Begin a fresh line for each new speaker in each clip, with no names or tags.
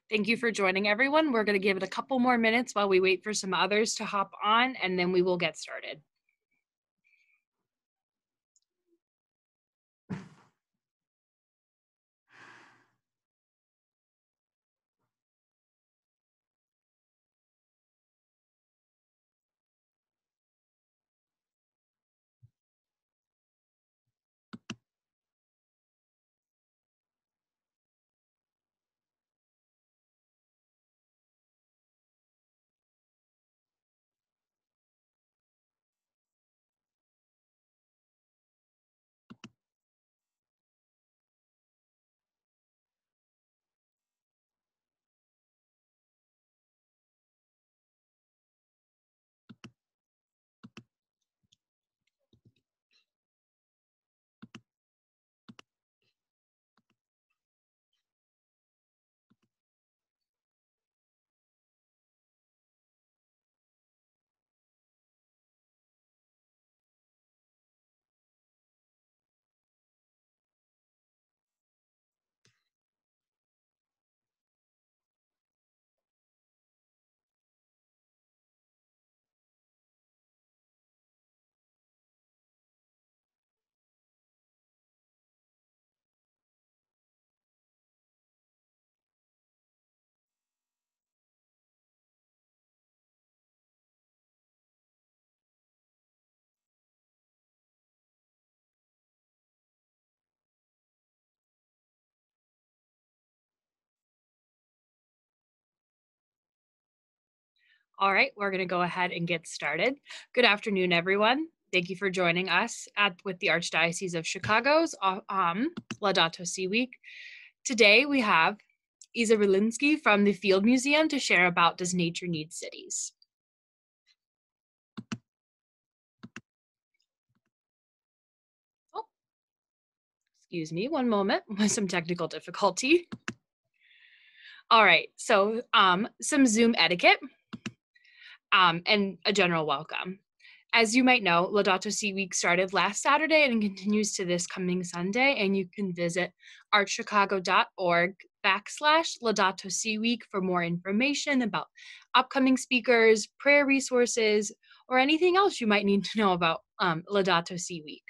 Thank you for joining, everyone. We're going to give it a couple more minutes while we wait for some others to hop on, and then we will get started. All right, we're going to go ahead and get started. Good afternoon, everyone. Thank you for joining us with the Archdiocese of Chicago's Laudato Si week. Today we have Iza Redlinski from the Field Museum to share about Does Nature Need Cities? Oh, excuse me, one moment, with some technical difficulty. All right, so some Zoom etiquette and a general welcome. As you might know, Laudato Si Week started last Saturday and continues to this coming Sunday, and you can visit archchicago.org/Laudato Si Week for more information about upcoming speakers, prayer resources, or anything else you might need to know about Laudato Si Week.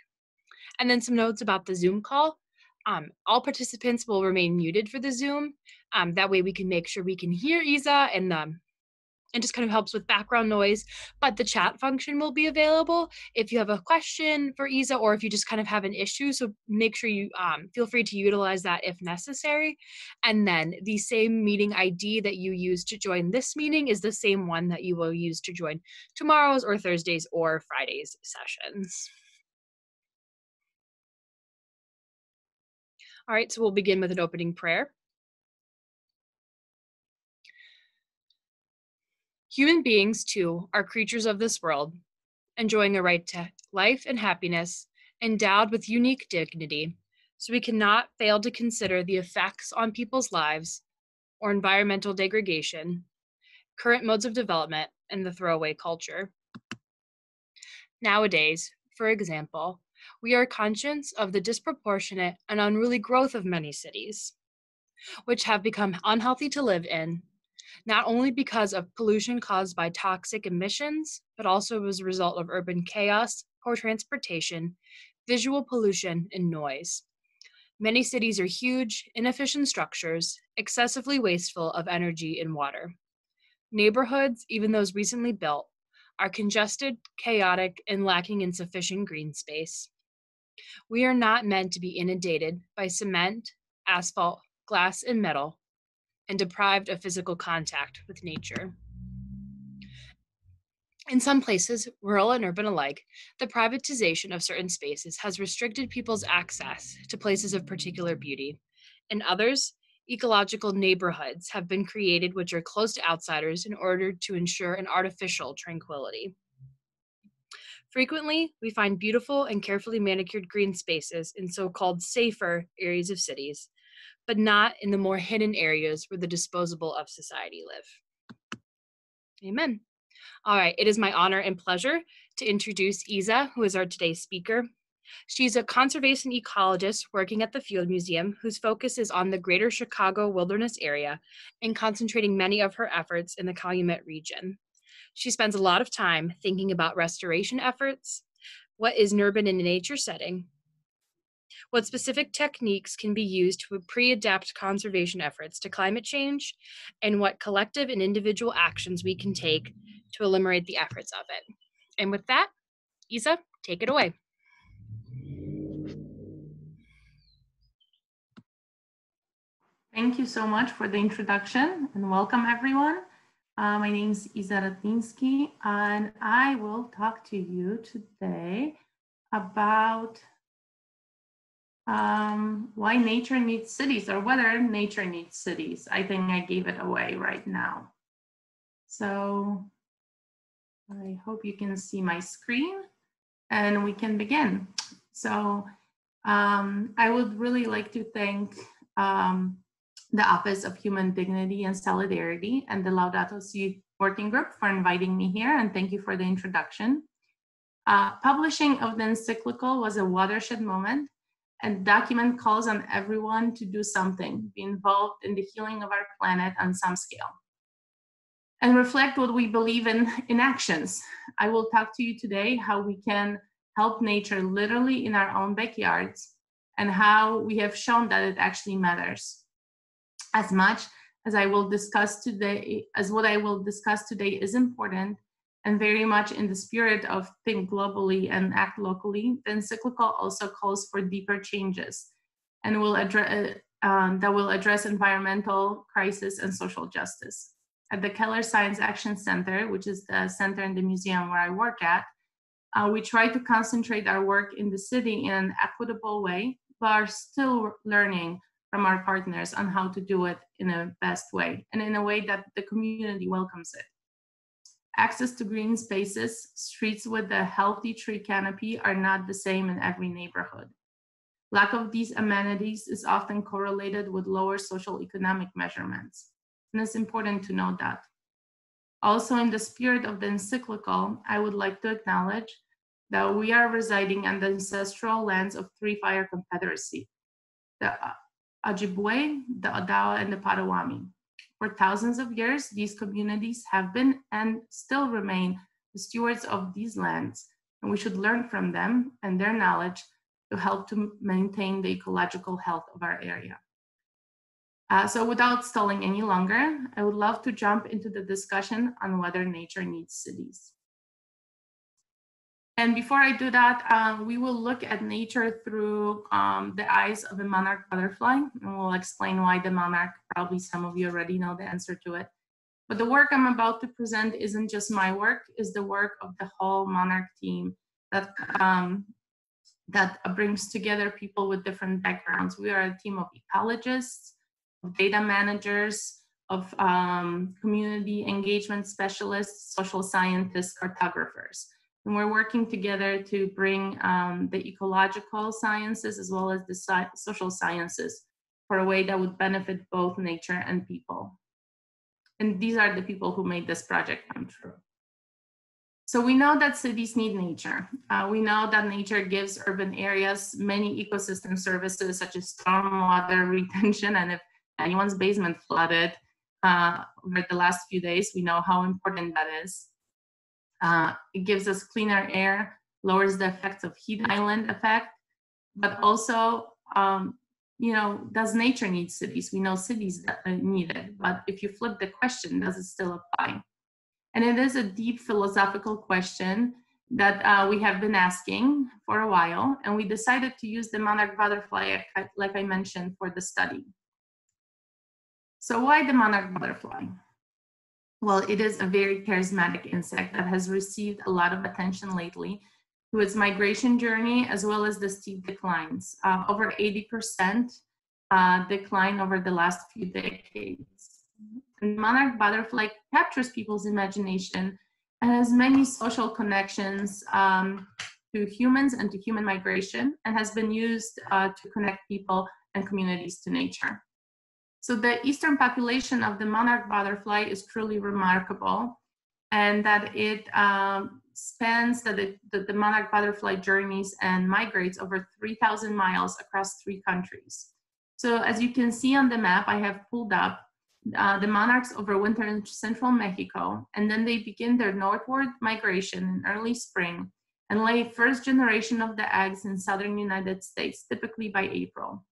And then some notes about the Zoom call. All participants will remain muted for the Zoom. That way we can make sure we can hear Iza and just kind of helps with background noise, but the chat function will be available if you have a question for Iza or if you just kind of have an issue. So make sure you feel free to utilize that if necessary. And then the same meeting ID that you use to join this meeting is the same one that you will use to join tomorrow's or Thursday's or Friday's sessions. All right, so we'll begin with an opening prayer. Human beings, too, are creatures of this world, enjoying a right to life and happiness, endowed with unique dignity, so we cannot fail to consider the effects on people's lives or environmental degradation, current modes of development, and the throwaway culture. Nowadays, for example, we are conscious of the disproportionate and unruly growth of many cities, which have become unhealthy to live in, not only because of pollution caused by toxic emissions, but also as a result of urban chaos, poor transportation, visual pollution, and noise. Many cities are huge, inefficient structures, excessively wasteful of energy and water. Neighborhoods, even those recently built, are congested, chaotic, and lacking in sufficient green space. We are not meant to be inundated by cement, asphalt, glass, and metal, and deprived of physical contact with nature. In some places, rural and urban alike, the privatization of certain spaces has restricted people's access to places of particular beauty. In others, ecological neighborhoods have been created which are close to outsiders in order to ensure an artificial tranquility. Frequently, we find beautiful and carefully manicured green spaces in so-called safer areas of cities, but not in the more hidden areas where the disposable of society live. Amen. All right, it is my honor and pleasure to introduce Iza, who is our today's speaker. She's a conservation ecologist working at the Field Museum whose focus is on the greater Chicago wilderness area and concentrating many of her efforts in the Calumet region. She spends a lot of time thinking about restoration efforts, what is an urban and nature setting, what specific techniques can be used to pre-adapt conservation efforts to climate change, and what collective and individual actions we can take to eliminate the efforts of it. And with that, Iza, take it away.
Thank you so much for the introduction and welcome everyone. My name is Iza Redlinski and I will talk to you today about why nature needs cities, or whether nature needs cities. I think I gave it away right now. So I hope you can see my screen and we can begin. So I would really like to thank the Office of Human Dignity and Solidarity and the Laudato Si working group for inviting me here, and thank you for the introduction. Publishing of the encyclical was a watershed moment, and document calls on everyone to do something, be involved in the healing of our planet on some scale, and reflect what we believe in actions. I will talk to you today how we can help nature literally in our own backyards, and how we have shown that it actually matters. As much as I will discuss today, as what I will discuss today is important and very much in the spirit of think globally and act locally, the encyclical also calls for deeper changes and will address that will address environmental crisis and social justice. At the Keller Science Action Center, which is the center in the museum where I work at, we try to concentrate our work in the city in an equitable way, but are still learning from our partners on how to do it in a best way and in a way that the community welcomes it. Access to green spaces, streets with a healthy tree canopy are not the same in every neighborhood. Lack of these amenities is often correlated with lower social economic measurements, and it's important to note that. Also, in the spirit of the encyclical, I would like to acknowledge that we are residing on the ancestral lands of three fire confederacy, the Ojibwe, the Odawa, and the Potawatomi. For thousands of years, these communities have been and still remain the stewards of these lands, and we should learn from them and their knowledge to help to maintain the ecological health of our area. So without stalling any longer, I would love to jump into the discussion on whether nature needs cities. And before I do that, we will look at nature through the eyes of a monarch butterfly, and we'll explain why the monarch. Probably some of you already know the answer to it. But the work I'm about to present isn't just my work, it's the work of the whole monarch team that, that brings together people with different backgrounds. We are a team of ecologists, of data managers, of community engagement specialists, social scientists, cartographers. And we're working together to bring the ecological sciences as well as the social sciences for a way that would benefit both nature and people. And these are the people who made this project come true. So we know that cities need nature. We know that nature gives urban areas many ecosystem services such as stormwater retention, and if anyone's basement flooded over the last few days, we know how important that is. It gives us cleaner air, lowers the effects of heat island effect, but also, does nature need cities? We know cities need it, but if you flip the question, does it still apply? And it is a deep philosophical question that we have been asking for a while, and we decided to use the monarch butterfly, like I mentioned, for the study. So why the monarch butterfly? Well, it is a very charismatic insect that has received a lot of attention lately through its migration journey, as well as the steep declines, over 80% decline over the last few decades. And monarch butterfly captures people's imagination and has many social connections to humans and to human migration, and has been used to connect people and communities to nature. So the eastern population of the monarch butterfly is truly remarkable, and that it spans that the monarch butterfly journeys and migrates over 3,000 miles across 3 countries. So as you can see on the map, I have pulled up the monarchs overwinter in central Mexico, and then they begin their northward migration in early spring and lay first generation of the eggs in southern United States, typically by April.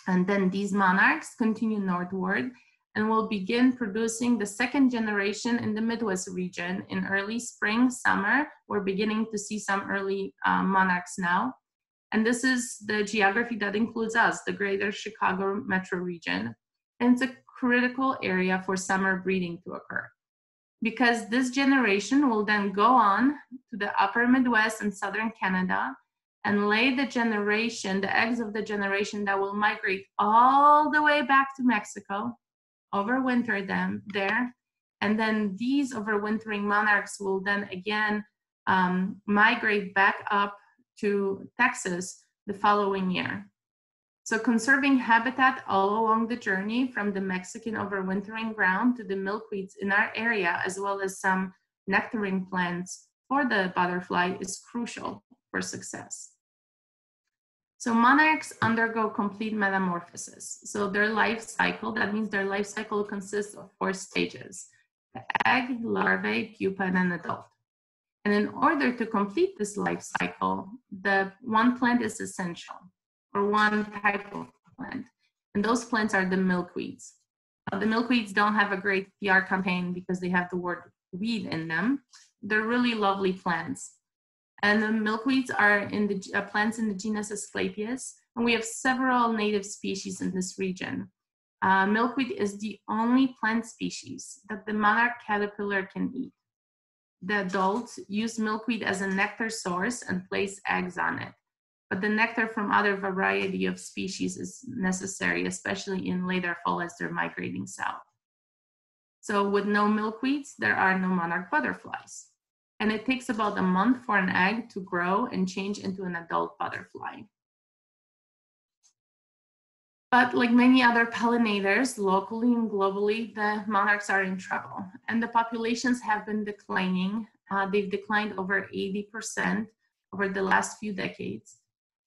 And then these monarchs continue northward and will begin producing the second generation in the Midwest region in early spring, summer. We're beginning to see some early monarchs now. And this is the geography that includes us, the greater Chicago metro region. And it's a critical area for summer breeding to occur, because this generation will then go on to the upper Midwest and southern Canada and lay the eggs of the generation that will migrate all the way back to Mexico, overwinter them there, and then these overwintering monarchs will then again migrate back up to Texas the following year. So conserving habitat all along the journey from the Mexican overwintering ground to the milkweeds in our area, as well as some nectaring plants for the butterfly, is crucial for success. So monarchs undergo complete metamorphosis. So their life cycle, that means their life cycle consists of 4 stages: the egg, larvae, pupa, and an adult. And in order to complete this life cycle, the one plant is essential, or one type of plant. And those plants are the milkweeds. The milkweeds don't have a great PR campaign because they have the word weed in them. They're really lovely plants. And the milkweeds are in the plants in the genus Asclepias, and we have several native species in this region. Milkweed is the only plant species that the monarch caterpillar can eat. The adults use milkweed as a nectar source and place eggs on it. But the nectar from other variety of species is necessary, especially in later fall as they're migrating south. So with no milkweeds, there are no monarch butterflies. And it takes about a month for an egg to grow and change into an adult butterfly. But like many other pollinators, locally and globally, the monarchs are in trouble. And the populations have been declining. They've declined over 80% over the last few decades.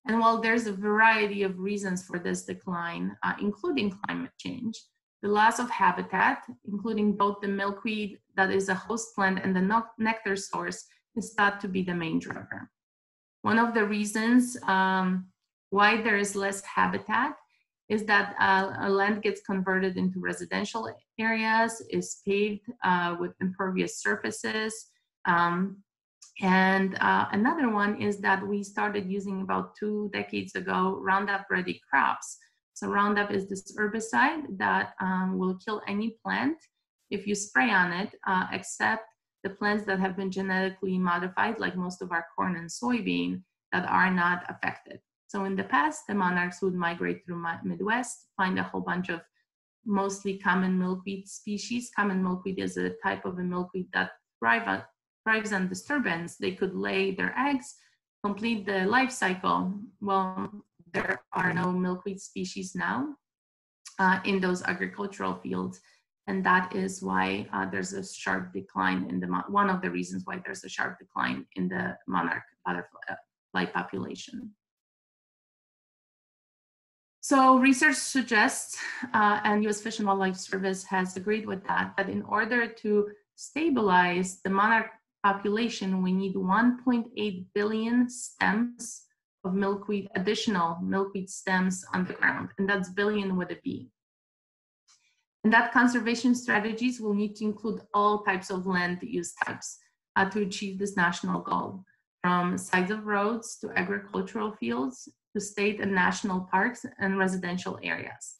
And while there's a variety of reasons for this decline, including climate change, the loss of habitat, including both the milkweed that is a host plant and the nectar source, is thought to be the main driver. One of the reasons why there is less habitat is that land gets converted into residential areas, is paved with impervious surfaces. And another one is that we started using about 2 decades ago Roundup Ready crops. So Roundup is this herbicide that will kill any plant if you spray on it, except the plants that have been genetically modified, like most of our corn and soybean, that are not affected. So in the past, the monarchs would migrate through Midwest, find a whole bunch of mostly common milkweed species. Common milkweed is a type of a milkweed that thrives on disturbance. They could lay their eggs, complete the life cycle. Well, there are no milkweed species now in those agricultural fields. And that is why there's a sharp decline in one of the reasons why there's a sharp decline in the monarch butterfly population. So research suggests, and US Fish and Wildlife Service has agreed with that in order to stabilize the monarch population, we need 1.8 billion stems of milkweed, additional milkweed stems on the ground, and that's billion with a B. And that conservation strategies will need to include all types of land use types to achieve this national goal, from sides of roads to agricultural fields to state and national parks and residential areas.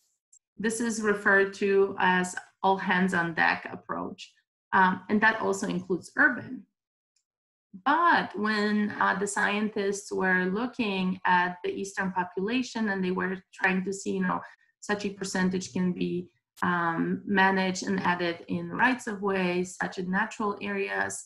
This is referred to as all hands on deck approach, and that also includes urban. But when the scientists were looking at the eastern population and they were trying to see, such a percentage can be managed and added in rights of way, such as natural areas,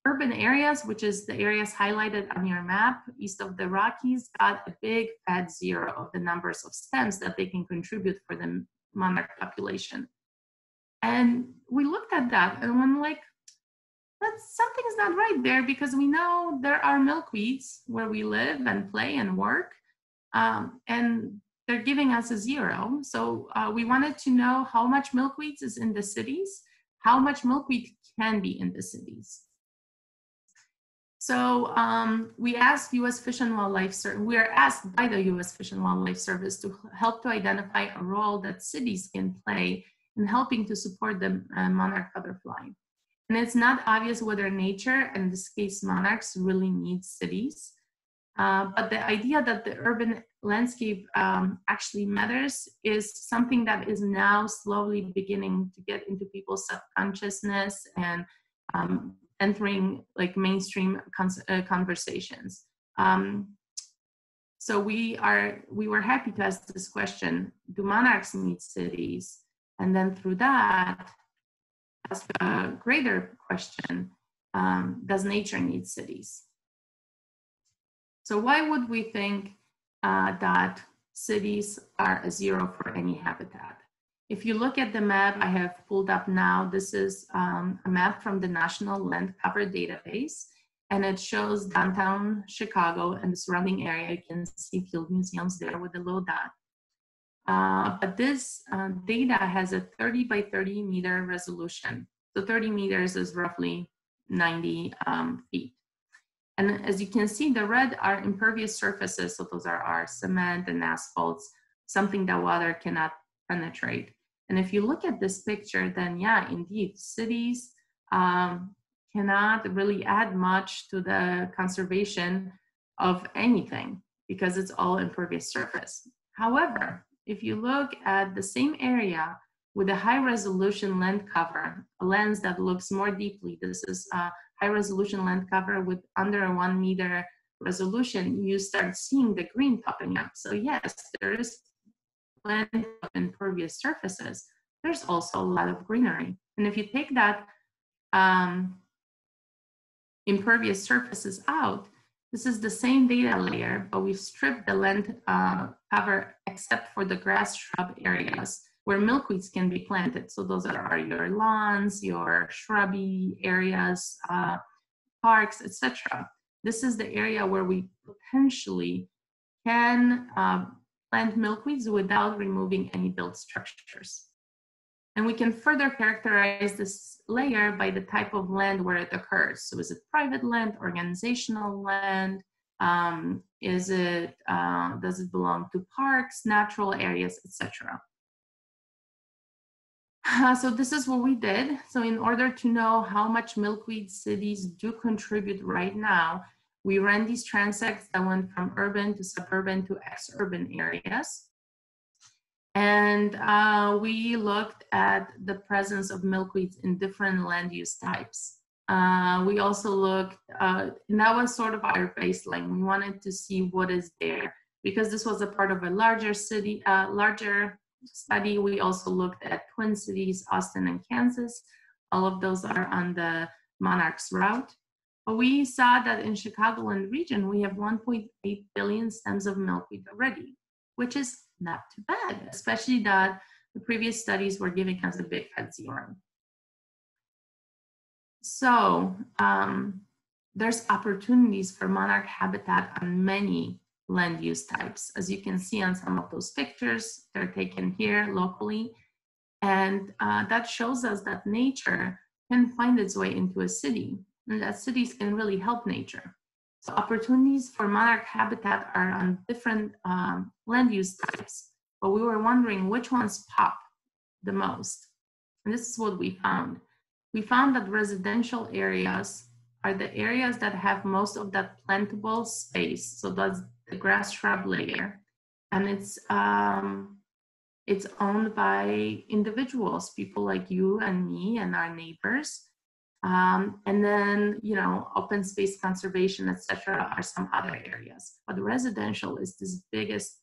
urban areas, which is the areas highlighted on your map east of the Rockies, got a big fat zero of the numbers of stems that they can contribute for the monarch population. And we looked at that and I'm like, that something's not right there, because we know there are milkweeds where we live and play and work, and they're giving us a 0. So we wanted to know how much milkweeds is in the cities, how much milkweed can be in the cities. So we asked U.S. Fish and Wildlife Service, we are asked by the U.S. Fish and Wildlife Service to help to identify a role that cities can play in helping to support the monarch butterfly. And it's not obvious whether nature, in this case monarchs, really need cities. But the idea that the urban landscape actually matters is something that is now slowly beginning to get into people's subconsciousness and entering like mainstream conversations. So we were happy to ask this question: do monarchs need cities? And then through that, ask a greater question: does nature need cities? So why would we think that cities are a 0 for any habitat? If you look at the map I have pulled up now, this is a map from the National Land Cover Database, and it shows downtown Chicago and the surrounding area. You can see field museums there with a little dot. But this data has a 30 by 30 meter resolution. So 30 meters is roughly 90 feet. And as you can see, the red are impervious surfaces. So those are our cement and asphalts, something that water cannot penetrate. And if you look at this picture, then yeah, indeed, cities cannot really add much to the conservation of anything because it's all impervious surface. However, if you look at the same area with a high resolution land cover, a lens that looks more deeply, this is a high resolution land cover with under a 1 meter resolution, you start seeing the green popping up. So yes, there is plenty of impervious surfaces. There's also a lot of greenery. And if you take that impervious surfaces out, this is the same data layer, but we've stripped the land cover except for the grass shrub areas where milkweeds can be planted. So those are your lawns, your shrubby areas, parks, etc. This is the area where we potentially can plant milkweeds without removing any built structures. And we can further characterize this layer by the type of land where it occurs. So is it private land, organizational land? Does it belong to parks, natural areas, etc.? So this is what we did. So in order to know how much milkweed cities do contribute right now, we ran these transects that went from urban to suburban to ex-urban areas. And we looked at the presence of milkweeds in different land use types. We also looked, and that was sort of our baseline. We wanted to see what is there because this was a part of a larger study. We also looked at twin cities, Austin and Kansas. All of those are on the Monarch's route. But we saw that in Chicagoland region, we have 1.8 billion stems of milkweed already, which is not too bad, especially that the previous studies were giving us a big fat 0. So there's opportunities for monarch habitat on many land use types. As you can see on some of those pictures, they're taken here locally. And that shows us that nature can find its way into a city and that cities can really help nature. So opportunities for monarch habitat are on different land use types, but we were wondering which ones pop the most. And this is what we found. We found that residential areas are the areas that have most of that plantable space. So that's the grass shrub layer. And it's owned by individuals, people like you and me and our neighbors. And then, you know, open space conservation, etc., are some other areas. But residential is this biggest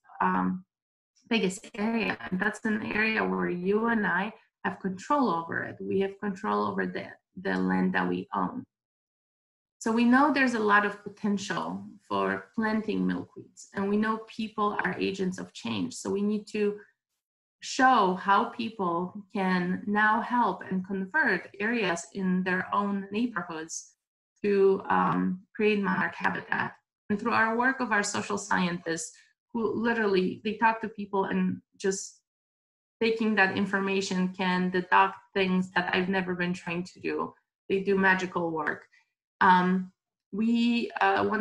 area, and that's an area where you and I have control over it. We have control over the land that we own. So we know there's a lot of potential for planting milkweeds, and we know people are agents of change. So we need to show how people can now help and convert areas in their own neighborhoods to create monarch habitat. And through our work of our social scientists, who literally, they talk to people and just taking that information can deduct things that I've never been trained to do. They do magical work. One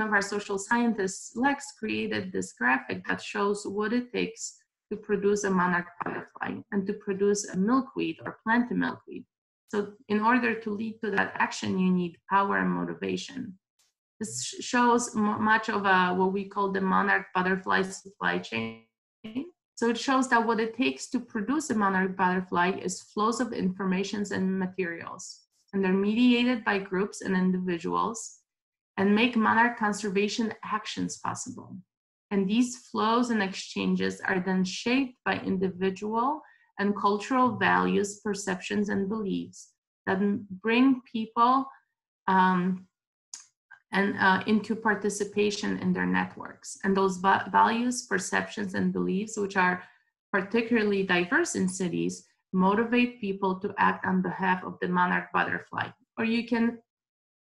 of our social scientists, Lex, created this graphic that shows what it takes to produce a monarch butterfly and to produce a milkweed or plant a milkweed. So in order to lead to that action, you need power and motivation. This shows much of what we call the monarch butterfly supply chain. So it shows that what it takes to produce a monarch butterfly is flows of informations and materials, and they're mediated by groups and individuals and make monarch conservation actions possible. And these flows and exchanges are then shaped by individual and cultural values, perceptions, and beliefs that bring people into participation in their networks. And those values, perceptions, and beliefs, which are particularly diverse in cities, motivate people to act on behalf of the monarch butterfly. Or you can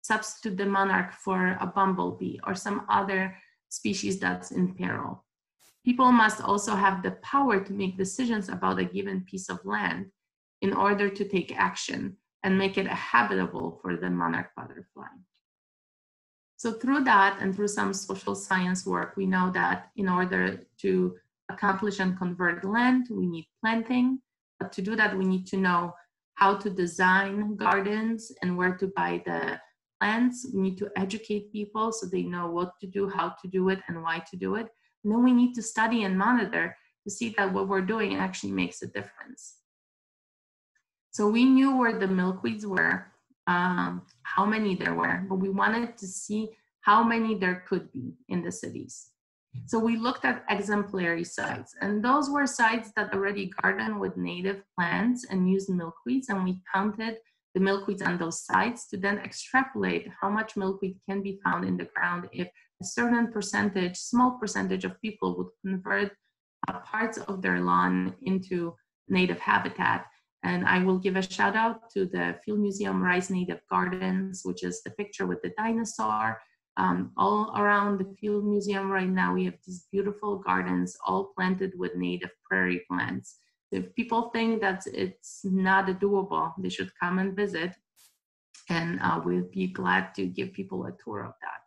substitute the monarch for a bumblebee or some other species that's in peril. People must also have the power to make decisions about a given piece of land in order to take action and make it habitable for the monarch butterfly. So through that and through some social science work, we know that in order to accomplish and convert land, we need planting. But to do that, we need to know how to design gardens and where to buy the plants. We need to educate people so they know what to do, how to do it, and why to do it. And then we need to study and monitor to see that what we're doing actually makes a difference. So we knew where the milkweeds were, how many there were, but we wanted to see how many there could be in the cities. So we looked at exemplary sites, and those were sites that already garden with native plants and used milkweeds, and we counted the milkweeds on those sites to then extrapolate how much milkweed can be found in the ground if a certain percentage, small percentage of people would convert parts of their lawn into native habitat. And I will give a shout out to the Field Museum Rice Native Gardens, which is the picture with the dinosaur. All around the Field Museum right now, we have these beautiful gardens all planted with native prairie plants. If people think that it's not doable, they should come and visit, and we'll be glad to give people a tour of that.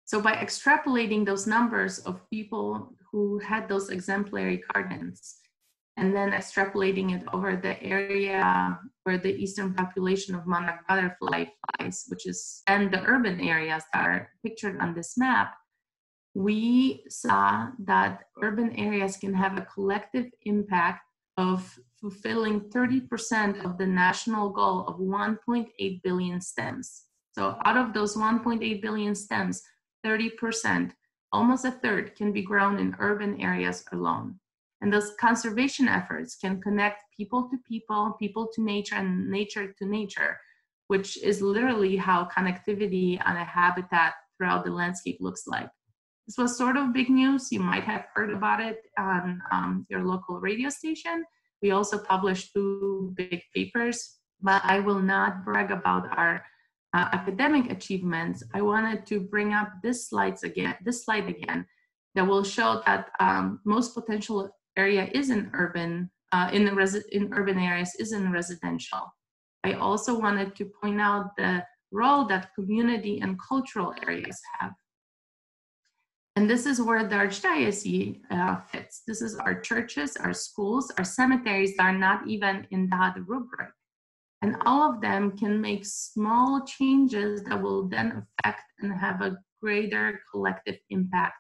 So by extrapolating those numbers of people who had those exemplary gardens, and then extrapolating it over the area where the eastern population of monarch butterfly flies, which is, and the urban areas that are pictured on this map, we saw that urban areas can have a collective impact of fulfilling 30% of the national goal of 1.8 billion stems. So out of those 1.8 billion stems, 30%, almost a third, can be grown in urban areas alone. And those conservation efforts can connect people to people, people to nature, and nature to nature, which is literally how connectivity on a habitat throughout the landscape looks like. This was sort of big news. You might have heard about it on your local radio station. We also published 2 big papers, but I will not brag about our academic achievements. I wanted to bring up this slide again that will show that most potential area is in urban, in urban areas is in residential. I also wanted to point out the role that community and cultural areas have. And this is where the Archdiocese fits. This is our churches, our schools, our cemeteries that are not even in that rubric. And all of them can make small changes that will then affect and have a greater collective impact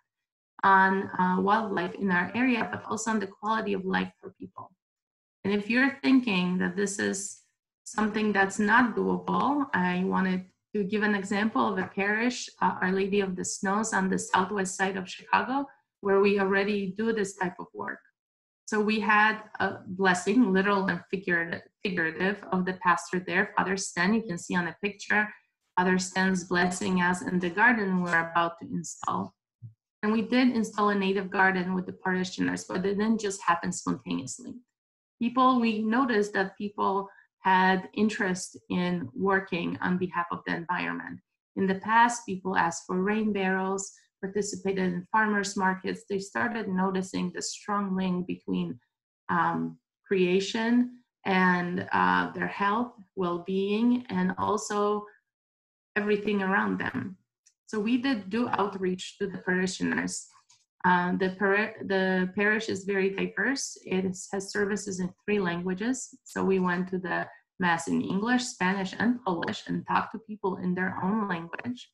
on wildlife in our area, but also on the quality of life for people. And if you're thinking that this is something that's not doable, I wanted to give an example of a parish, Our Lady of the Snows on the southwest side of Chicago, where we already do this type of work. So we had a blessing, literal and figurative, of the pastor there, Father Stan. You can see on the picture, Father Stan's blessing us in the garden we're about to install. And we did install a native garden with the parishioners, but it didn't just happen spontaneously. We noticed that people had interest in working on behalf of the environment. In the past, people asked for rain barrels, participated in farmers markets. They started noticing the strong link between creation and their health, well-being, and also everything around them. So we did do outreach to the parishioners. The parish is very diverse. It has services in 3 languages. So we went to the Mass in English, Spanish, and Polish and talked to people in their own language.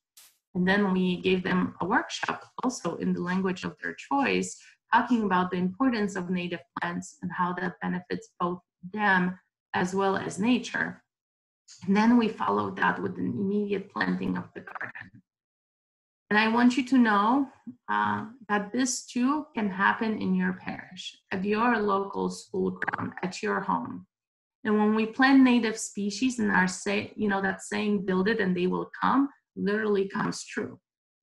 And then we gave them a workshop also in the language of their choice, talking about the importance of native plants and how that benefits both them as well as nature. And then we followed that with an immediate planting of the garden. And I want you to know that this too can happen in your parish, at your local school ground, at your home. And when we plant native species and that saying, build it and they will come, literally comes true.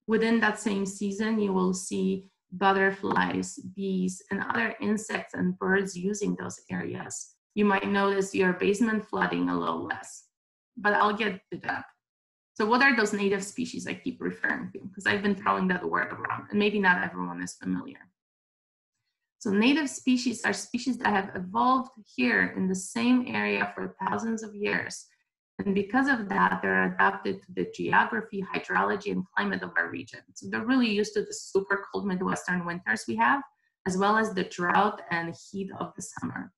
Within that same season, you will see butterflies, bees, and other insects and birds using those areas. You might notice your basement flooding a little less, but I'll get to that. So what are those native species I keep referring to? Because I've been throwing that word around, and maybe not everyone is familiar. So native species are species that have evolved here in the same area for thousands of years. And because of that, they're adapted to the geography, hydrology, and climate of our region. So they're really used to the super cold Midwestern winters we have, as well as the drought and heat of the summer.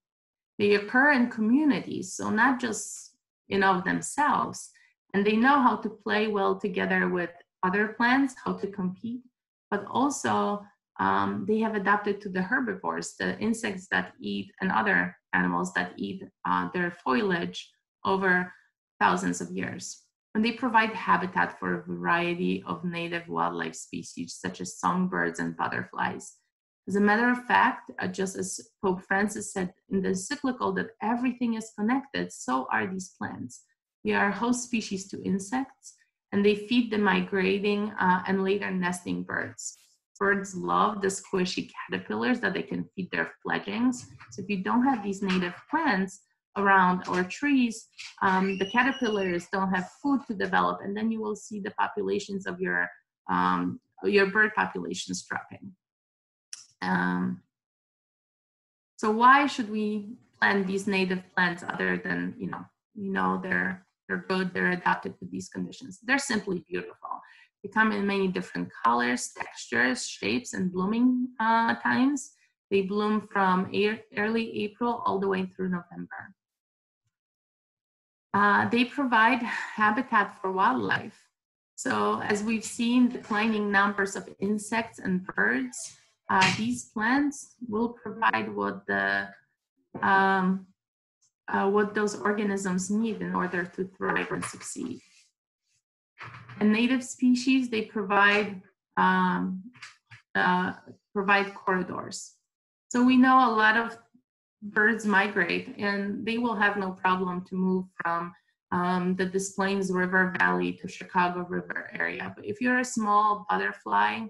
They occur in communities, so not just in of themselves, and they know how to play well together with other plants, how to compete, but also they have adapted to the herbivores, the insects that eat, and other animals that eat their foliage over thousands of years. And they provide habitat for a variety of native wildlife species, such as songbirds and butterflies. As a matter of fact, just as Pope Francis said in the encyclical that everything is connected, so are these plants. They are host species to insects, and they feed the migrating and later nesting birds. Birds love the squishy caterpillars that they can feed their fledglings. So if you don't have these native plants around or trees, the caterpillars don't have food to develop, and then you will see the populations of your bird populations dropping. So why should we plant these native plants other than, they're good, they're adapted to these conditions? They're simply beautiful. They come in many different colors, textures, shapes, and blooming times. They bloom from early April all the way through November. They provide habitat for wildlife. So as we've seen declining numbers of insects and birds, these plants will provide what those organisms need in order to thrive and succeed. And native species, they provide corridors. So we know a lot of birds migrate, and they will have no problem to move from the Des Plaines River Valley to Chicago River area. But if you're a small butterfly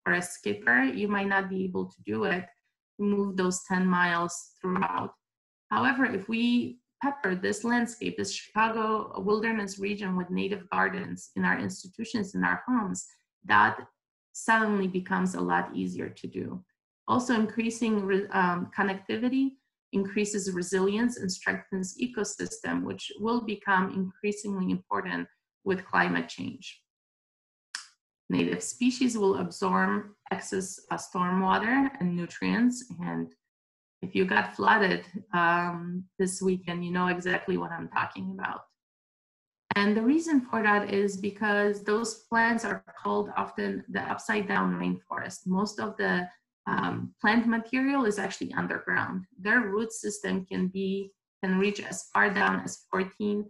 or a skipper, you might not be able to do it, to move those 10 miles throughout. However, if we pepper this landscape, this Chicago wilderness region with native gardens in our institutions, in our homes, that suddenly becomes a lot easier to do. Also, increasing connectivity increases resilience and strengthens ecosystem, which will become increasingly important with climate change. Native species will absorb excess stormwater and nutrients, and if you got flooded this weekend, you know exactly what I'm talking about. And the reason for that is because those plants are called often the upside down rainforest. Most of the plant material is actually underground. Their root system can reach as far down as 14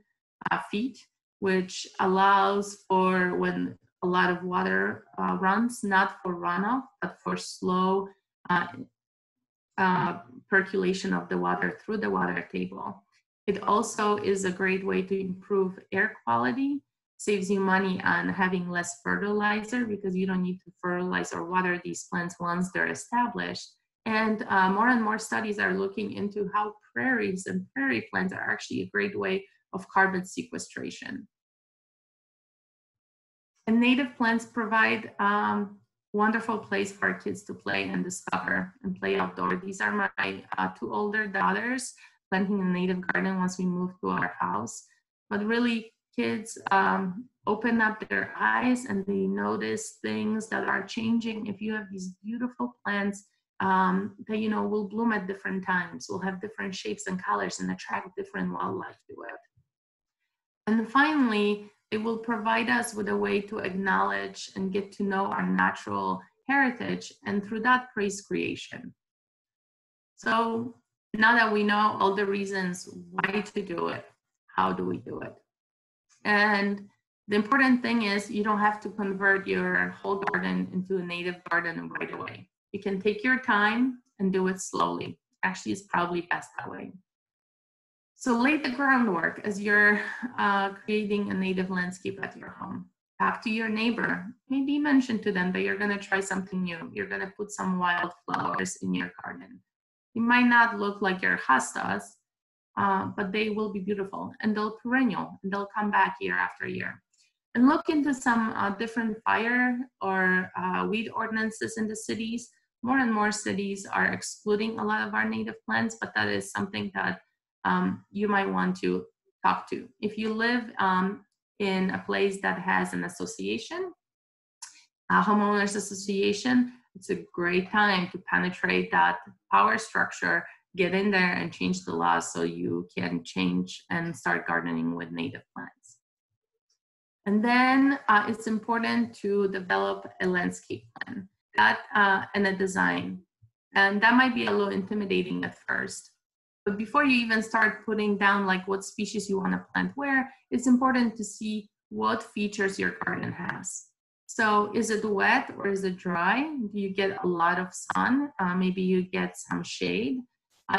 feet, which allows for when a lot of water runs, not for runoff, but for slow percolation of the water through the water table. It also is a great way to improve air quality, saves you money on having less fertilizer because you don't need to fertilize or water these plants once they're established. And more studies are looking into how prairies and prairie plants are actually a great way of carbon sequestration. And native plants provide wonderful place for our kids to play and discover and play outdoor. These are my two older daughters planting a native garden once we moved to our house. But really, kids open up their eyes and they notice things that are changing. If you have these beautiful plants that will bloom at different times, will have different shapes and colors and attract different wildlife to it. And finally, it will provide us with a way to acknowledge and get to know our natural heritage, and through that praise creation. So now that we know all the reasons why to do it, how do we do it? And the important thing is you don't have to convert your whole garden into a native garden right away. You can take your time and do it slowly. Actually, it's probably best that way. So lay the groundwork as you're creating a native landscape at your home. Talk to your neighbor. Maybe mention to them that you're going to try something new. You're going to put some wildflowers in your garden. They might not look like your hostas, but they will be beautiful and they'll perennial and they'll come back year after year. And look into some different fire or weed ordinances in the cities. More and more cities are excluding a lot of our native plants, but that is something that you might want to talk to. If you live in a place that has an association, a homeowners association, it's a great time to penetrate that power structure, get in there and change the laws so you can change and start gardening with native plants. And then it's important to develop a landscape plan and a design. And that might be a little intimidating at first. But before you even start putting down like what species you want to plant where, it's important to see what features your garden has. So is it wet or is it dry? Do you get a lot of sun? Maybe you get some shade.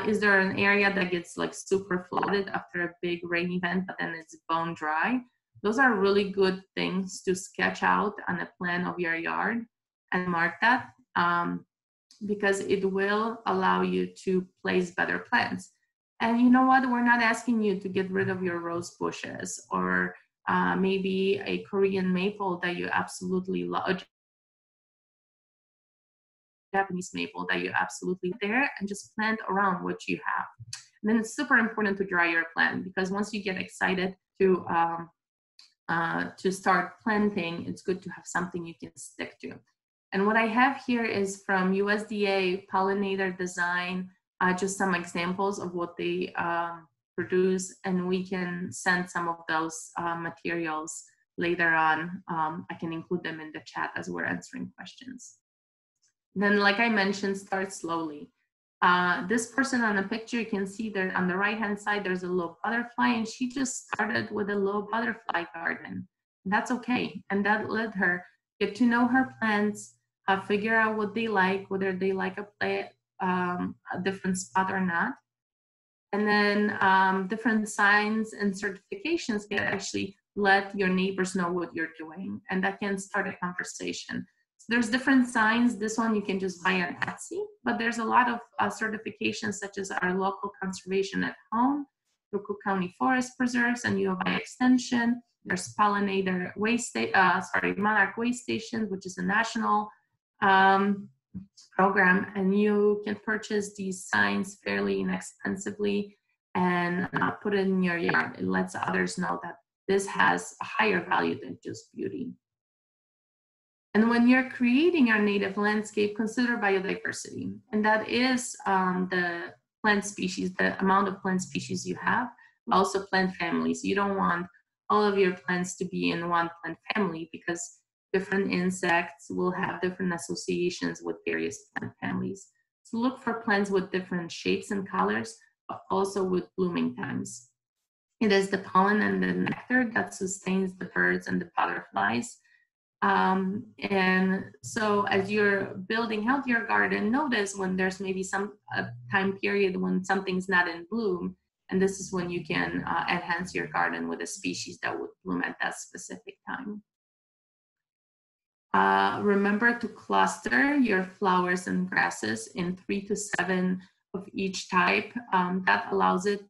Is there an area that gets like super flooded after a big rain event, but then it's bone dry? Those are really good things to sketch out on a plan of your yard and mark that. Because it will allow you to place better plants. And you know what? We're not asking you to get rid of your rose bushes or maybe a Korean maple that you absolutely love, Japanese maple that you absolutely there, and just plant around what you have. And then it's super important to dry your plant, because once you get excited to start planting, it's good to have something you can stick to. And what I have here is from USDA Pollinator Design, just some examples of what they produce, and we can send some of those materials later on. I can include them in the chat as we're answering questions. And then, like I mentioned, start slowly. This person on the picture, you can see there on the right-hand side, there's a little butterfly, and she just started with a little butterfly garden. And that's okay. And that let her get to know her plants, figure out what they like, whether they like a different spot or not. And then different signs and certifications can actually let your neighbors know what you're doing, and that can start a conversation. So there's different signs. This one you can just buy on Etsy, but there's a lot of certifications such as our local conservation at home, the Cook County Forest Preserves, and U of I Extension. There's Pollinator Monarch Way Station, which is a national program, and you can purchase these signs fairly inexpensively and put it in your yard. It lets others know that this has a higher value than just beauty. And when you're creating your native landscape, consider biodiversity, and that is the plant species, the amount of plant species you have, also plant families. You don't want all of your plants to be in one plant family, because different insects will have different associations with various plant families. So look for plants with different shapes and colors, but also with blooming times. It is the pollen and the nectar that sustains the birds and the butterflies. And so as you're building out your garden, notice when there's maybe some time period when something's not in bloom, And this is when you can enhance your garden with a species that would bloom at that specific time. Remember to cluster your flowers and grasses in 3 to 7 of each type. That allows it,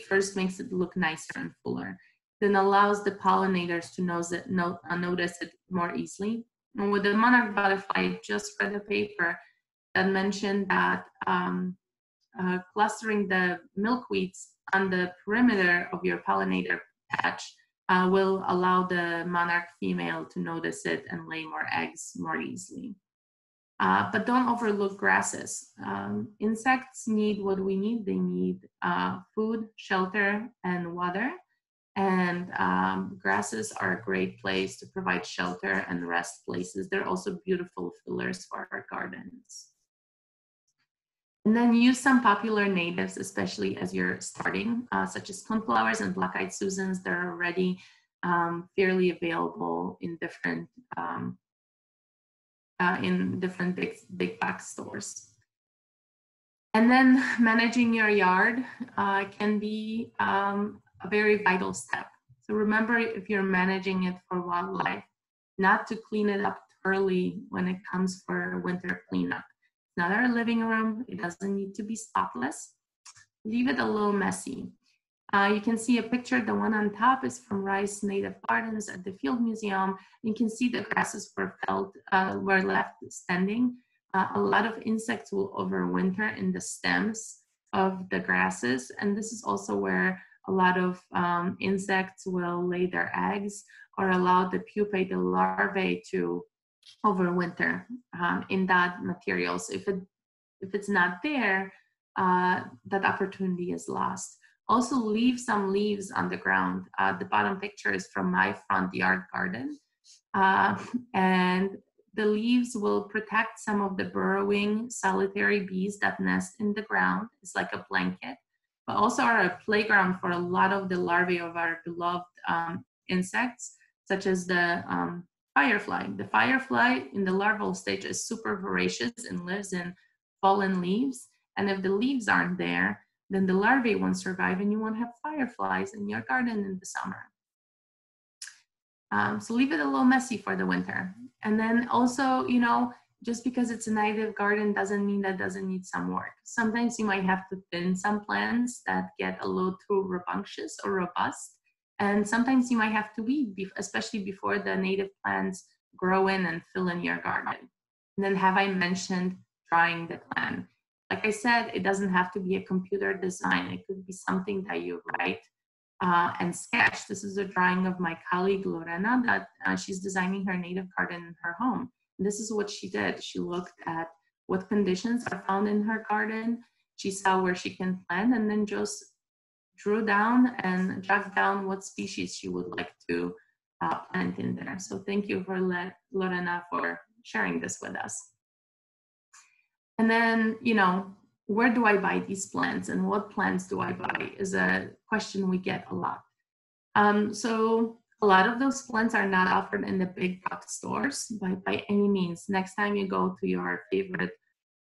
first makes it look nicer and fuller, then allows the pollinators to notice it more easily. And with the monarch butterfly, I just read a paper that mentioned that clustering the milkweeds on the perimeter of your pollinator patch will allow the monarch female to notice it and lay more eggs more easily. But don't overlook grasses. Insects need what we need. They need food, shelter, and water. And grasses are a great place to provide shelter and rest places. They're also beautiful fillers for our gardens. And then use some popular natives, especially as you're starting, such as coneflowers and black-eyed Susans. They're already fairly available in different big box stores. And then managing your yard can be a very vital step. So remember, if you're managing it for wildlife, not to clean it up thoroughly when it comes for winter cleanup. It's not our living room. It doesn't need to be spotless. Leave it a little messy. You can see a picture. The one on top is from Rice Native Gardens at the Field Museum. You can see the grasses were left standing. A lot of insects will overwinter in the stems of the grasses, and this is also where a lot of insects will lay their eggs or allow the pupae, the larvae, to overwinter in that material. So if it's not there, that opportunity is lost. Also, leave some leaves on the ground. The bottom picture is from my front yard garden, and the leaves will protect some of the burrowing solitary bees that nest in the ground. It's like a blanket, but also are a playground for a lot of the larvae of our beloved insects, such as the firefly. The firefly in the larval stage is super voracious and lives in fallen leaves. And if the leaves aren't there, then the larvae won't survive and you won't have fireflies in your garden in the summer. So leave it a little messy for the winter. And then also, just because it's a native garden doesn't mean that doesn't need some work. Sometimes you might have to thin some plants that get a little too rambunctious or robust. And sometimes you might have to weed, especially before the native plants grow in and fill in your garden. And then have I mentioned drawing the plan? Like I said, it doesn't have to be a computer design. It could be something that you write and sketch. This is a drawing of my colleague Lorena that she's designing her native garden in her home. And this is what she did. She looked at what conditions are found in her garden. She saw where she can plant and then just drew down and jotted down what species she would like to plant in there. So thank you for Lorena for sharing this with us. And then, where do I buy these plants and what plants do I buy is a question we get a lot. So a lot of those plants are not offered in the big box stores by any means. Next time you go to your favorite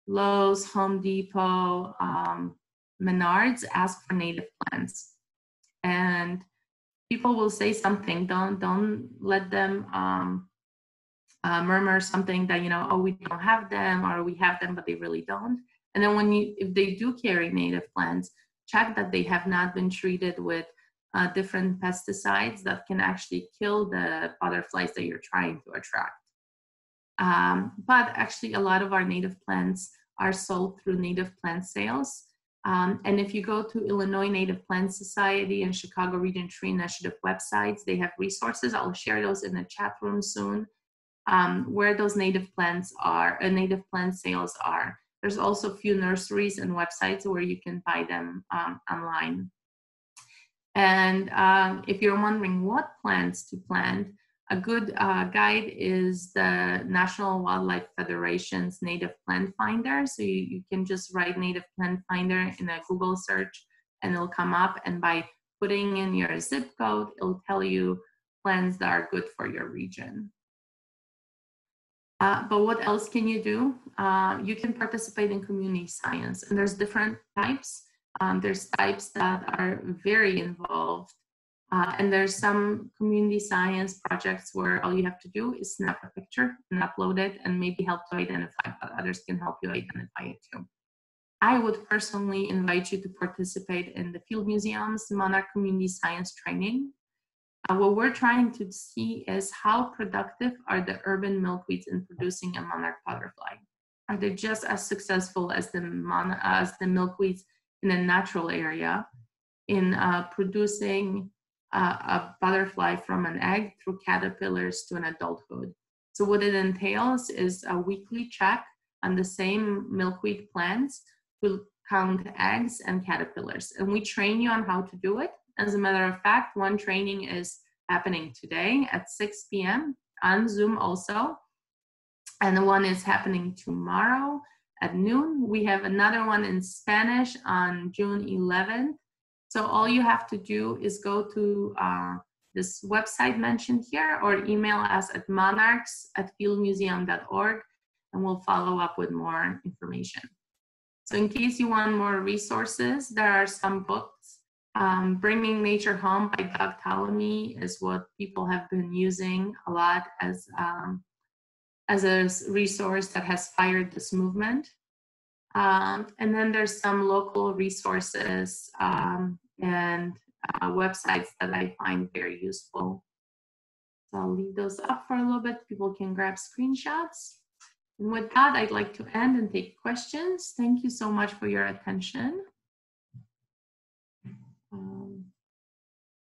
Lowe's, Home Depot, Menards, ask for native plants. And people will say something. Don't let them murmur something that, oh, we don't have them, or we have them, but they really don't. And then if they do carry native plants, check that they have not been treated with different pesticides that can actually kill the butterflies that you're trying to attract. But actually, a lot of our native plants are sold through native plant sales. And if you go to Illinois Native Plant Society and Chicago Region Tree Initiative websites, they have resources. I'll share those in the chat room soon, where those native plants are, native plant sales are. There's also a few nurseries and websites where you can buy them online. And if you're wondering what plants to plant, a good guide is the National Wildlife Federation's Native Plant Finder. So you can just write Native Plant Finder in a Google search and it'll come up. And by putting in your zip code, it'll tell you plants that are good for your region. But what else can you do? You can participate in community science, and there's different types. There's types that are very involved, and there's some community science projects where all you have to do is snap a picture and upload it and maybe help to identify, but others can help you identify it too. I would personally invite you to participate in the Field Museum's Monarch Community Science Training. What we're trying to see is how productive are the urban milkweeds in producing a monarch butterfly? Are they just as successful as the milkweeds in a natural area in producing a butterfly from an egg through caterpillars to an adulthood? So what it entails is a weekly check on the same milkweed plants to count eggs and caterpillars. And we train you on how to do it. As a matter of fact, one training is happening today at 6 p.m. on Zoom also. And one is happening tomorrow at noon. We have another one in Spanish on June 11th. So all you have to do is go to this website mentioned here or email us at monarchs@fieldmuseum.org and we'll follow up with more information. So in case you want more resources, there are some books. Bringing Nature Home by Doug Tallamy is what people have been using a lot as a resource that has fired this movement. And then there's some local resources and websites that I find very useful. So I'll leave those up for a little bit. People can grab screenshots. And with that, I'd like to end and take questions. Thank you so much for your attention.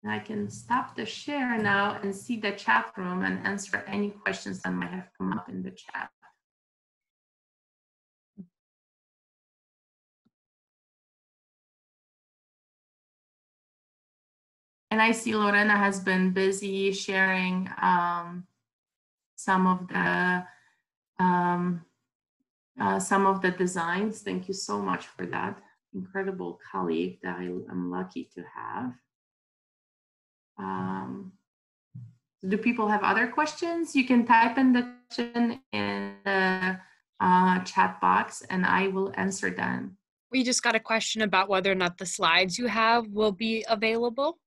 I can stop the share now and see the chat room and answer any questions that might have come up in the chat. And I see Lorena has been busy sharing some of the designs. Thank you so much for that. Incredible colleague that I'm lucky to have. Do people have other questions? You can type in the question in the chat box and I will answer them.
We just got a question about whether or not the slides you have will be available.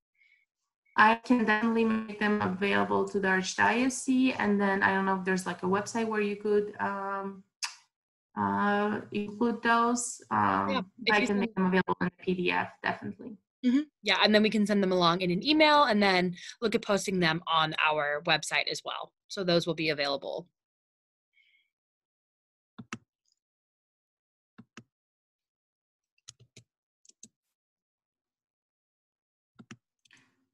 I can definitely make them available to the Archdiocese, and then I don't know if there's like a website where you could include those.
Yeah,
I can make them available in PDF, definitely.
Yeah, and then we can send them along in an email and then look at posting them on our website as well. So those will be available.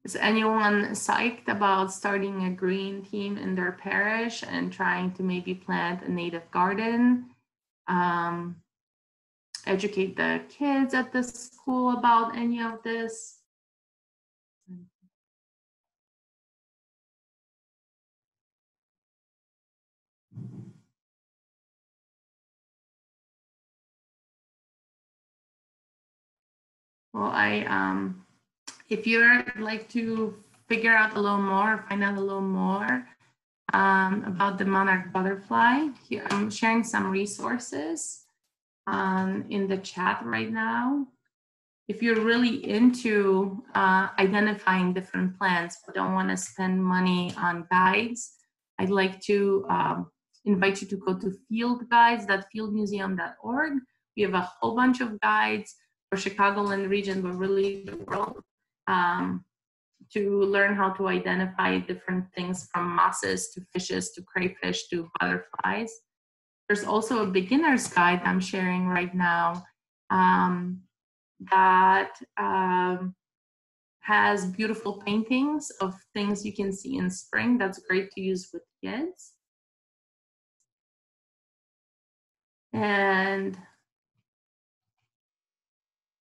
Is anyone psyched about starting a green team in their parish and trying to maybe plant a native garden? Educate the kids at the school about any of this? Well, if you'd like to figure out a little more, find out a little more about the Monarch Butterfly, here I'm sharing some resources in the chat right now. If you're really into identifying different plants but don't want to spend money on guides, I'd like to invite you to go to fieldguides.fieldmuseum.org. We have a whole bunch of guides for Chicagoland region, but really the world, to learn how to identify different things from mosses to fishes to crayfish to butterflies. There's also a beginner's guide I'm sharing right now that has beautiful paintings of things you can see in spring. That's great to use with kids. And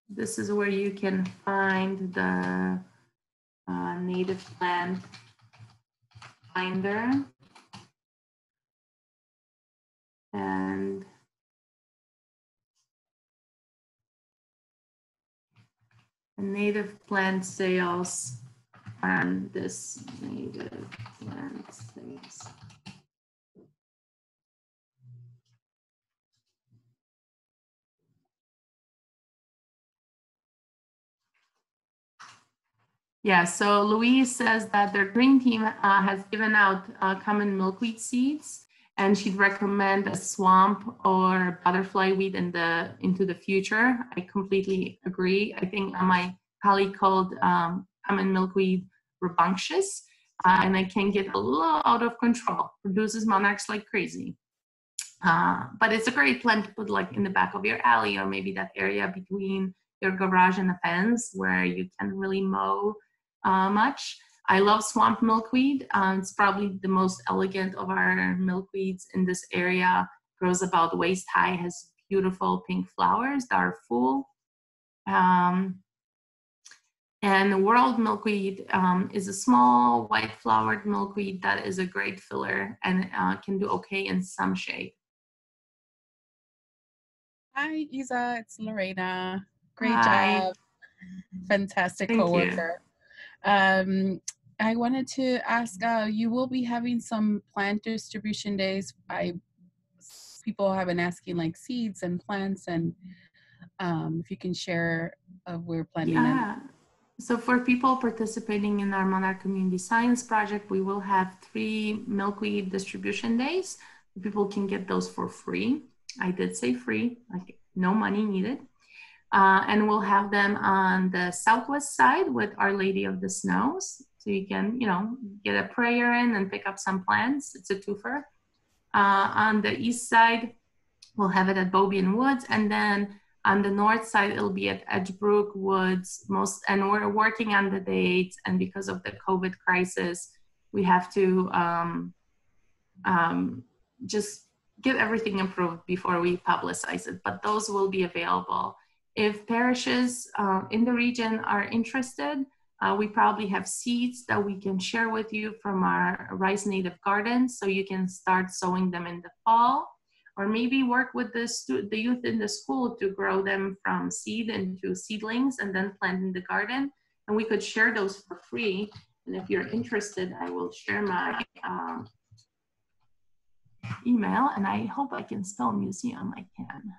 this is where you can find the native plant finder. And native plant sales and this native plant sales. Yeah, so Louise says that their green team has given out common milkweed seeds, and she'd recommend a swamp or butterfly weed into the future. I completely agree. I think my colleague called common milkweed rambunctious, and it can get a little out of control. Produces monarchs like crazy. But it's a great plant to put like in the back of your alley, or maybe that area between your garage and the fence where you can't really mow much. I love swamp milkweed. It's probably the most elegant of our milkweeds in this area. Grows about waist high, has beautiful pink flowers that are full. And world milkweed is a small white flowered milkweed that is a great filler and can do okay in some shade.
Hi, Iza. It's Lorena. Great
Hi.
job. Fantastic
Thank
coworker. I wanted to ask, you will be having some plant distribution days. People have been asking like seeds and plants, and if you can share, we're planning on.
Yeah. So for people participating in our Monarch Community Science Project, we will have 3 milkweed distribution days. People can get those for free. I did say free, like no money needed. And we'll have them on the southwest side with Our Lady of the Snows. So you can, get a prayer in and pick up some plants. It's a twofer. On the east side, we'll have it at Beaubien Woods. And then on the north side, it'll be at Edgebrook Woods. And we're working on the dates. And because of the COVID crisis, we have to just get everything approved before we publicize it. But those will be available. If parishes in the region are interested, we probably have seeds that we can share with you from our Rice Native Garden, so you can start sowing them in the fall, or maybe work with the youth in the school to grow them from seed into seedlings and then plant in the garden. And we could share those for free. And if you're interested, I will share my email, and I hope I can spell museum. I can.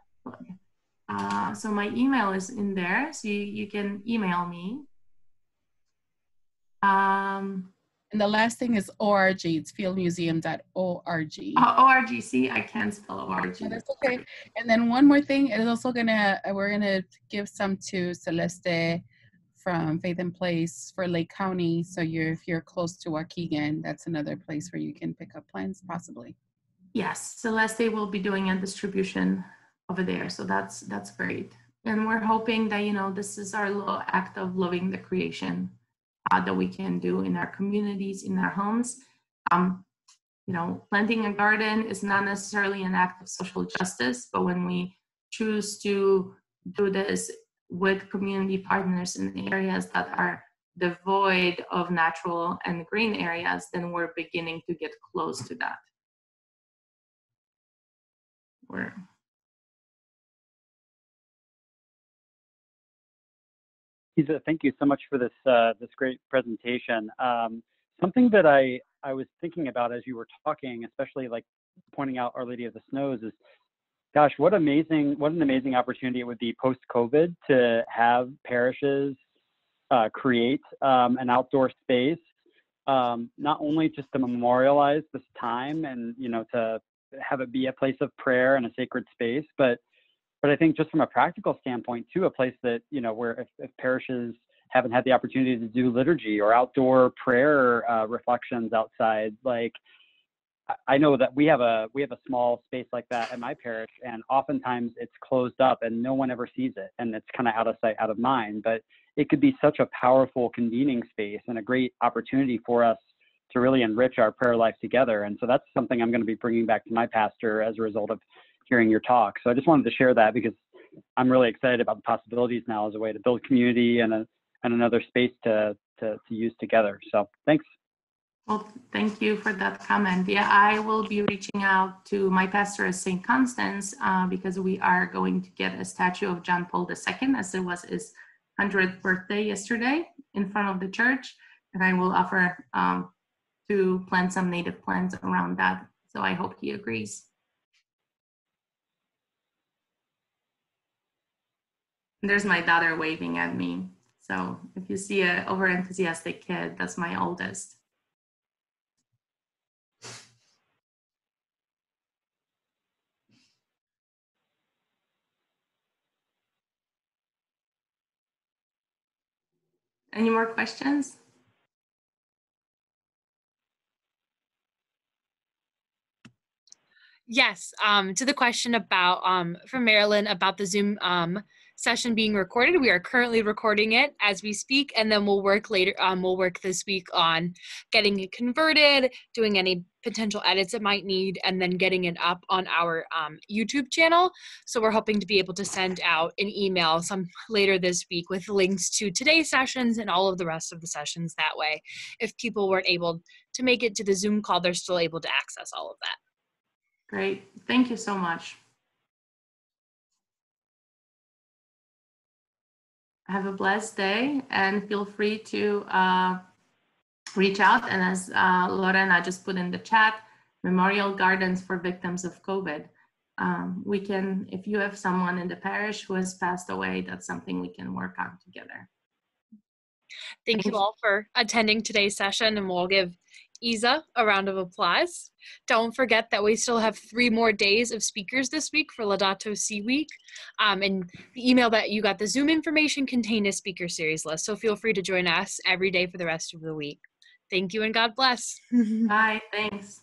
So my email is in there, so you can email me.
And the last thing is org. It's fieldmuseum.org.
ORG. See, I can't spell ORG.
Oh, that's okay. And then one more thing is also we're gonna give some to Celeste from Faith and Place for Lake County. So if you're close to Waukegan, that's another place where you can pick up plants possibly.
Yes, Celeste will be doing a distribution over there, so that's great. And we're hoping that this is our little act of loving the creation that we can do in our communities, in our homes. Planting a garden is not necessarily an act of social justice, but when we choose to do this with community partners in areas that are devoid of natural and green areas, then we're beginning to get close to that.
Iza, thank you so much for this great presentation. Something that I was thinking about as you were talking, especially like pointing out Our Lady of the Snows, is, gosh, what an amazing opportunity it would be post-COVID to have parishes create an outdoor space, not only just to memorialize this time and to have it be a place of prayer and a sacred space, but I think just from a practical standpoint too, a place that where if parishes haven't had the opportunity to do liturgy or outdoor prayer reflections outside, like I know that we have a small space like that at my parish, and oftentimes it's closed up and no one ever sees it, and it's kind of out of sight, out of mind. But it could be such a powerful convening space and a great opportunity for us to really enrich our prayer life together. And so that's something I'm going to be bringing back to my pastor as a result of hearing your talk. So I just wanted to share that because I'm really excited about the possibilities now as a way to build community and another space to use together. So thanks.
Well, thank you for that comment. Yeah, I will be reaching out to my pastor at St. Constance because we are going to get a statue of John Paul II, as it was his 100th birthday yesterday, in front of the church. And I will offer to plant some native plants around that. So I hope he agrees. There's my daughter waving at me. So if you see an over-enthusiastic kid, that's my oldest. Any more questions?
Yes, to the question about from Marilyn about the Zoom session being recorded. We are currently recording it as we speak, and then we'll work later. We'll work this week on getting it converted, doing any potential edits it might need, and then getting it up on our YouTube channel. So we're hoping to be able to send out an email some later this week with links to today's sessions and all of the rest of the sessions. That way, if people weren't able to make it to the Zoom call, they're still able to access all of that.
Great. Thank you so much. Have a blessed day, and feel free to reach out. And as Lorena just put in the chat, Memorial Gardens for Victims of COVID. We can, if you have someone in the parish who has passed away, that's something we can work on together.
Thank you all for attending today's session, and we'll give Iza a round of applause. Don't forget that we still have 3 more days of speakers this week for Laudato Si week. And the email that you got the Zoom information contained a speaker series list. So feel free to join us every day for the rest of the week. Thank you and God bless.
Bye, thanks.